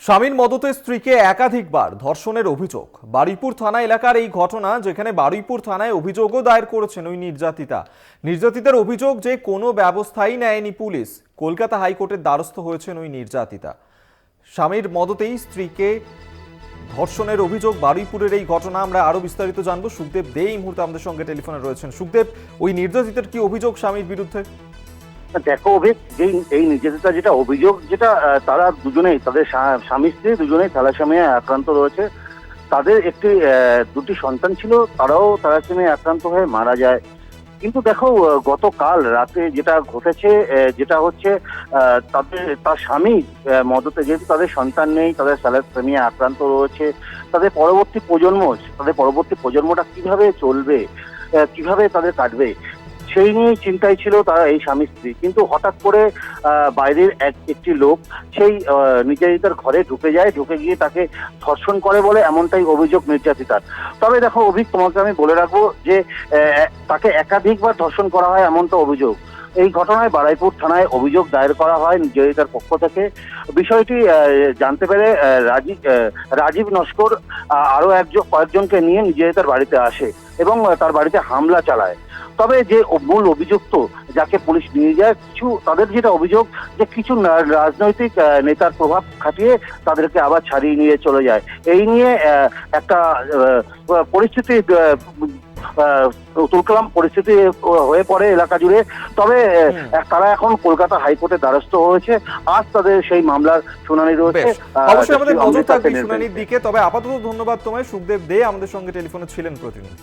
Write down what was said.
স্বামীর মদতে স্ত্রীকে একাধিকবার ধর্ষণের অভিযোগ। বারুইপুর থানা এলাকার এই ঘটনা, যেখানে বারুইপুর থানায় অভিযোগও দায়ের করেছেন ওই নির্যাতিতার অভিযোগ যে কোনো ব্যবস্থাই নেয়নি পুলিশ। কলকাতা হাইকোর্টের দ্বারস্থ হয়েছেন ওই নির্যাতিতা। স্বামীর মদতেই স্ত্রীকে ধর্ষণের অভিযোগ, বারুইপুরের এই ঘটনা। আমরা আরো বিস্তারিত জানবো। সুখদেব দে এই মুহূর্তে আমাদের সঙ্গে টেলিফোনে রয়েছেন। সুখদেব, ওই নির্যাতিতার কি অভিযোগ স্বামীর বিরুদ্ধে? দেখো অভিক, এই নির্যাতিতা যেটা অভিযোগ, যেটা তারা দুজনেই, তাদের স্বামী স্ত্রী দুজনেই থ্যালাসেমিয়া আক্রান্ত রয়েছে। তাদের একটি দুটি সন্তান ছিল, তারাও থ্যালাসেমিয়া আক্রান্ত হয়ে মারা যায়। কিন্তু দেখো, গতকাল রাতে যেটা ঘটেছে, যেটা হচ্ছে তার স্বামী মদতে, যেহেতু তাদের সন্তান নেই, তাদের থ্যালাসেমিয়া আক্রান্ত রয়েছে, তাদের পরবর্তী প্রজন্মটা কিভাবে চলবে, কিভাবে তাদের কাটবে, সেই নিয়ে চিন্তায় ছিল তারা, এই স্বামী স্ত্রী। কিন্তু হঠাৎ করে বাইরের একটি লোক সেই নির্যাতিতার ঘরে ঢুকে গিয়ে তাকে ধর্ষণ করে বলে এমনটাই অভিযোগ নির্যাতিতার। তবে দেখো অভিক, তোমাকে আমি বলে রাখবো যে তাকে একাধিকবার ধর্ষণ করা হয় এমনটা অভিযোগ। এই ঘটনায় বারুইপুর থানায় অভিযোগ দায়ের করা হয় নির্যাতিতার পক্ষ থেকে। বিষয়টি জানতে পেরে রাজীব নস্কর আরো কয়েকজনকে নিয়ে নির্যাতিতার বাড়িতে আসে এবং তার বাড়িতে হামলা চালায়। তবে যে মূল অভিযুক্ত, যাকে পুলিশ নিয়ে যায়, তাদের যেটা অভিযোগ যে কিছু রাজনৈতিক নেতার প্রভাব খাটিয়ে তাদেরকে আবার ছাড়িয়ে নিয়ে চলে যায়। এই নিয়ে একটা পরিস্থিতি, তুলকালাম পরিস্থিতি হয়ে পড়ে এলাকা জুড়ে। তবে তারা এখন কলকাতা হাইকোর্টের দ্বারস্থ হয়েছে। আজ তাদের সেই মামলার শুনানি রয়েছে। অবশ্যই আমাদের নজর থাকবে শুনানির দিকে। তবে আপাতত ধন্যবাদ তোমায়, সুখদেব দে আমাদের সঙ্গে টেলিফোনে ছিলেন প্রতিনিধি।